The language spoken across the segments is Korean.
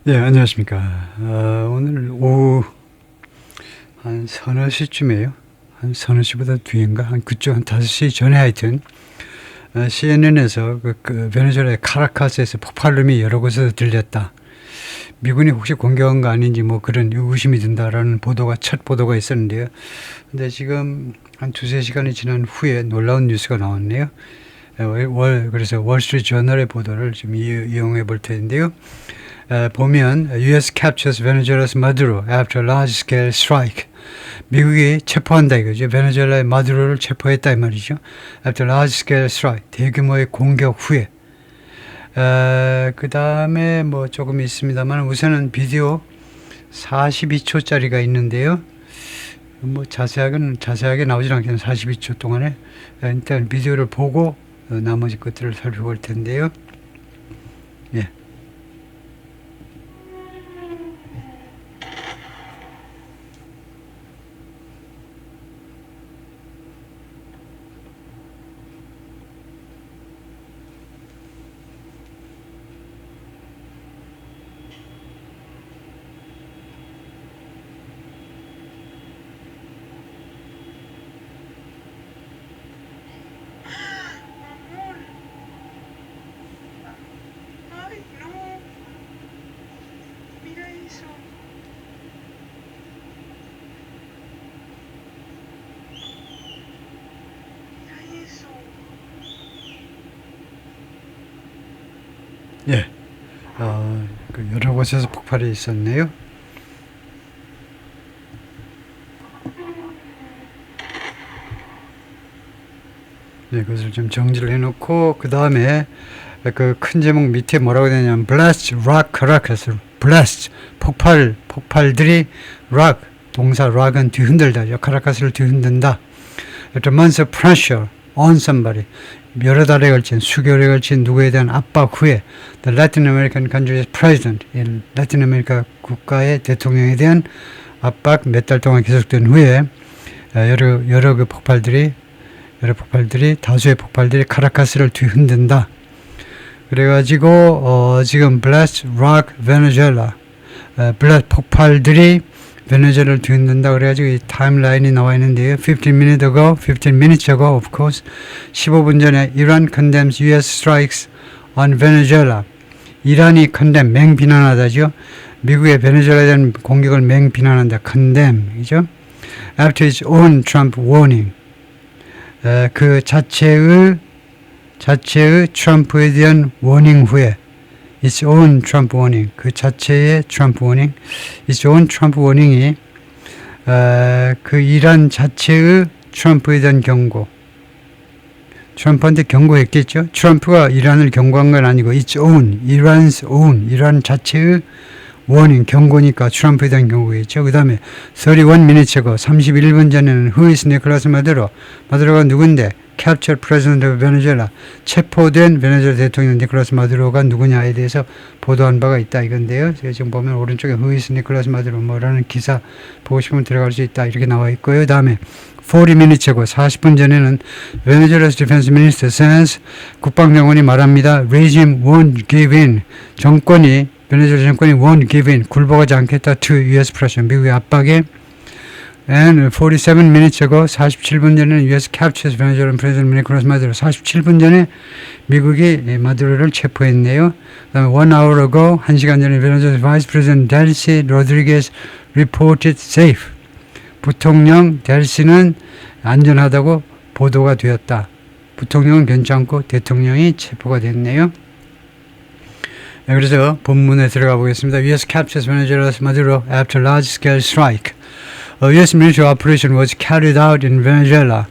네, 안녕하십니까. 오늘 오후 한 서너 시쯤이에요. 한 서너 시보다 뒤인가? 한 그쪽 한 5시 전에 하여튼 CNN에서 그 베네수엘라의 카라카스에서 폭발음이 여러 곳에서 들렸다. 미군이 혹시 공격한 거 아닌지 뭐 그런 의구심이 든다라는 보도가 첫 보도가 있었는데요. 근데 지금 한 2-3시간이 지난 후에 놀라운 뉴스가 나왔네요. 그래서 월스트리트 저널의 보도를 좀 이용해 볼 텐데요. 보면 U.S. captures Venezuela's Maduro after large-scale strike. 미국이 체포한다 이거죠. 베네수엘라의 마두로를 체포했다 이 말이죠. After large-scale strike. 대규모의 공격 후에. 그 다음에 뭐 조금 있습니다만 우선은 비디오 42초짜리가 있는데요. 뭐 자세하게 나오질 않겠네요. 42초 동안에 일단 비디오를 보고 나머지 것들을 살펴볼 텐데요. 예. Ay, no. Mira eso. Mira eso. 예. 그 여러 곳에서 폭발이 있었네요. 네, 그것을 좀 정지를 해놓고 그 다음에 그 큰 제목 밑에 뭐라고 되냐면 Blast Rock Caracas. Blast 폭발들이 Rock 동사 Rock은 뒤흔들다죠. 카라카스를 뒤흔든다. After months of pressure on somebody. 여러 달에 걸친 수개월에 걸친 누구에 대한 압박 후에 The Latin American country's president, 라틴 아메리카 국가의 대통령에 대한 압박 몇 달 동안 계속된 후에 여러 폭발들이 다수의 폭발들이 카라카스를 뒤흔든다. 그래가지고 지금 Blast Rock Venezuela, 블라스트 폭발들이 베네수엘라를 뒤흔든다. 그래가지고 이 타임라인이 나와 있는데요. 15 minutes ago, of course. 15분 전에 Iran condemns U.S. strikes on Venezuela. 이란이 condemn, 맹비난하다죠. 미국의 베네수엘라에 대한 공격을 맹비난한다. condemn, 이죠. After its own Trump warning. 그 자체의 트럼프에 대한 워닝 후에 its own Trump warning, 그 자체의 트럼프 워닝, its own Trump warning이 그 이란 자체의 트럼프에 대한 경고, 트럼프한테 경고했겠죠. 트럼프가 이란을 경고한 건 아니고 its own, Iran's own, 이란 자체의 워닝, 경고니까 트럼프에 대한 경고겠죠. 그 다음에 31 minutes ago, 31분 전에는 Who is Nicolas Maduro? 마두로가 누군데? Captured President of Venezuela. 체포된 베네수엘라 대통령 니콜라스 마두로가 누구냐에 대해서 보도한 바가 있다 이건데요. 제가 지금 보면 오른쪽에 Who is Nicolas Maduro? 뭐라는 기사 보고 싶으면 들어갈 수 있다 이렇게 나와 있고요. 그 다음에 40 minutes ago, 40분 전에는 Venezuela's defense minister says 국방장관이 말합니다. Regime won't give in. 베네수엘라 정권이 won't give in, 굴복하지 않겠다 to U.S. pressure, 미국의 압박에. And 47 minutes ago, 47분 전에는 U.S. captures Venezuelan President Nicolas Maduro. 47분 전에 미국이 마두로를 체포했네요. 그 다음에 1 hour ago, 1시간 전에 Venezuela Vice President Delcy Rodriguez reported safe. 부통령 델시는 안전하다고 보도가 되었다. 부통령은 괜찮고 대통령이 체포가 됐네요. 그래서 본문에 들어가 보겠습니다. U.S. captures Venezuela's Maduro after large-scale strike. U.S. military operation was carried out in Venezuela.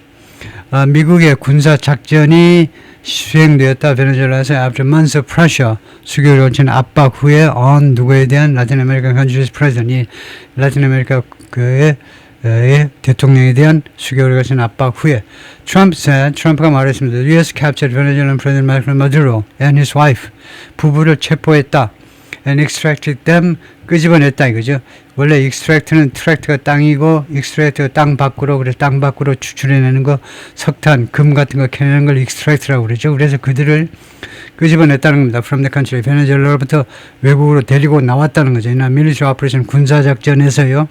미국의 군사 작전이 수행되었다. 베네수엘라에서 after months of pressure, 수개월에 걸친 압박 후에 on 누구에 대한 라틴 아메리칸 country's president, 이 라틴 아메리카 의 대통령에 대한 수개월에 걸친 압박 후에 트럼프가 말했습니다. U.S. captured Venezuelan President Nicolas Maduro and his wife. 부부를 체포했다. and extracted them 끄집어냈다 이거죠. 원래 extract는 트랙트가 땅이고 extract가 땅 밖으로 그래서 땅 밖으로 추출해내는 거 석탄, 금 같은 거 캐내는 걸 extract라고 그러죠. 그래서 그들을 끄집어냈다는 겁니다. From the country. 베네수엘라로부터 외국으로 데리고 나왔다는 거죠. 이나 military operation 군사작전에서요.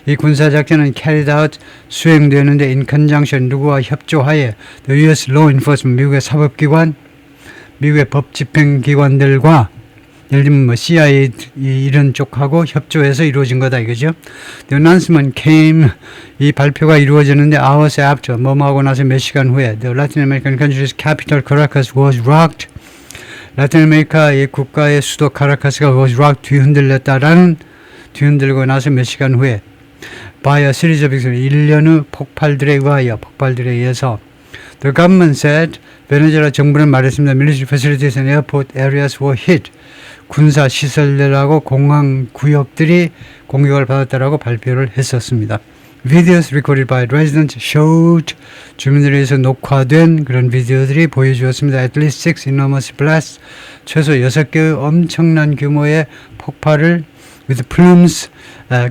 이 군사작전은 carried out 수행되는데 in conjunction 누구와 협조하에 the U.S. law enforcement 미국의 사법기관, 미국의 법집행기관들과 예를 들면 뭐 CIA 이런 쪽하고 협조해서 이루어진 거다 이거죠. The announcement came 이 발표가 이루어졌는데 hours after 뭐하고 나서 몇 시간 후에 the Latin American country's capital Caracas was rocked. 라틴 아메리카의 국가의 수도 카라카스가 was rocked 뒤흔들고 나서 몇 시간 후에 by a series of 일련의 폭발들에 의해서 the government said 베네수엘라 정부는 말했습니다. military facilities and airport areas were hit. 군사 시설들하고 공항 구역들이 공격을 받았다라고 발표를 했었습니다. Videos recorded by residents showed 주민들에 의해서 녹화된 그런 비디오들이 보여주었습니다. At least 6 enormous blasts 최소 6개의 엄청난 규모의 폭발을 with plumes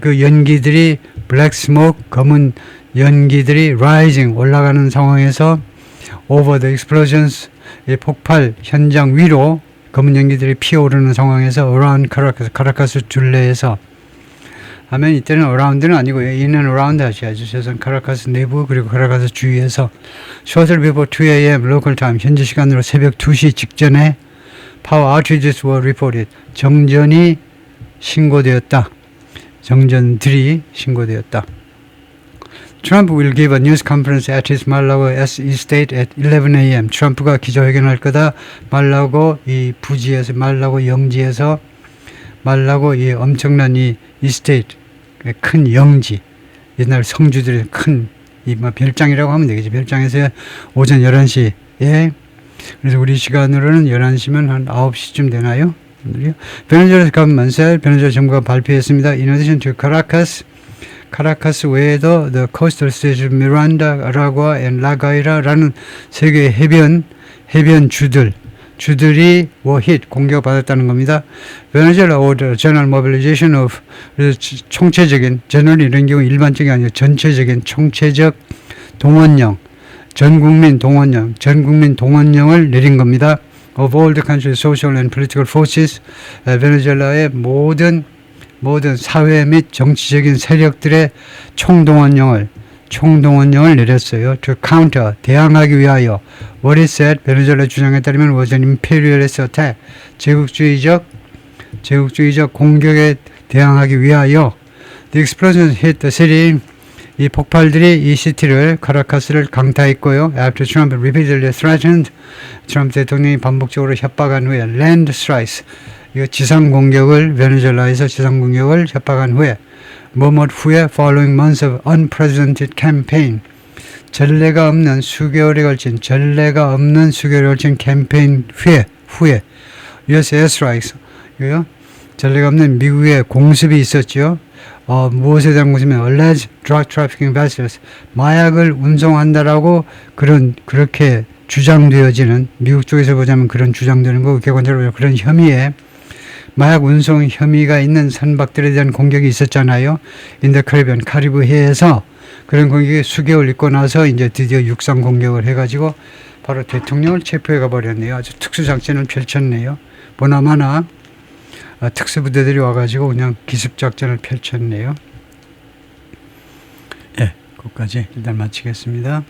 그 연기들이 black smoke 검은 연기들이 rising 올라가는 상황에서 over the explosions 이 폭발 현장 위로 검은 연기들이 피어오르는 상황에서 around 카라카스 둘레에서 하면 이때는 around는 아니고 in and around 하셔야죠. 최소한 카라카스 내부 그리고 카라카스 주위에서 shortly before 2 a.m. local time 현지 시간으로 새벽 2시 직전에 power outages were reported 정전이 신고되었다. 정전들이 신고되었다. Trump will give a news conference at his Mar-a-Lago estate at 11 a.m. 트럼프가 기자회견할 거다. 말라고 이 부지에서 말라고 영지에서 말라고 이 엄청난 이 이스테이트 큰 영지 옛날 성주들의 큰 이 뭐 별장이라고 하면 되겠지. 별장에서 오전 11시에 그래서 우리 시간으로는 11시면 한 9시쯤 되나요? 베네수엘라 government said 베네수엘라 정부가 발표했습니다. In addition to Caracas 카라카스 외에도 the coastal states of Miranda, Aragua and La Guaira라는 세 개의 주들이 were hit 공격받았다는 겁니다. Venezuela ordered general mobilization of 총체적인 general 이런 경우 일반적이 아니고 전체적인 총체적 동원령 전 국민 동원령을 내린 겁니다. Of all the country's social and political forces 베네수엘라의 모든 사회 및 정치적인 세력들의 총동원령을 내렸어요. To counter, 대항하기 위하여. What it said, 베네수엘라 주장에 따르면 was an imperialist attack. 제국주의적 공격에 대항하기 위하여. The explosions hit the city. 이 폭발들이 이 시티를 카라카스를 강타했고요. After Trump repeatedly threatened, 트럼프 대통령이 반복적으로 협박한 후에 land strikes. 이거 지상 공격을 베네수엘라에서 지상 공격을 협박한 후에 후에 following months of unprecedented campaign 전례가 없는 수개월에 걸친 캠페인 후에 US airstrikes 이거요. 전례가 없는 미국의 공습이 있었죠. 무엇에 대한 공습이면 alleged drug trafficking vessels 마약을 운송한다라고 그렇게 주장되어지는 미국 쪽에서 보자면 그런 주장되는 거고 객관적으로 그런 혐의에 마약 운송 혐의가 있는 선박들에 대한 공격이 있었잖아요. 인더 카리비안 카리브해에서 그런 공격이 수개월 있고 나서 이제 드디어 육상 공격을 해가지고 바로 대통령을 체포해 가버렸네요. 아주 특수작전을 펼쳤네요. 보나마나 특수부대들이 와가지고 그냥 기습작전을 펼쳤네요. 예, 거기까지 일단 마치겠습니다.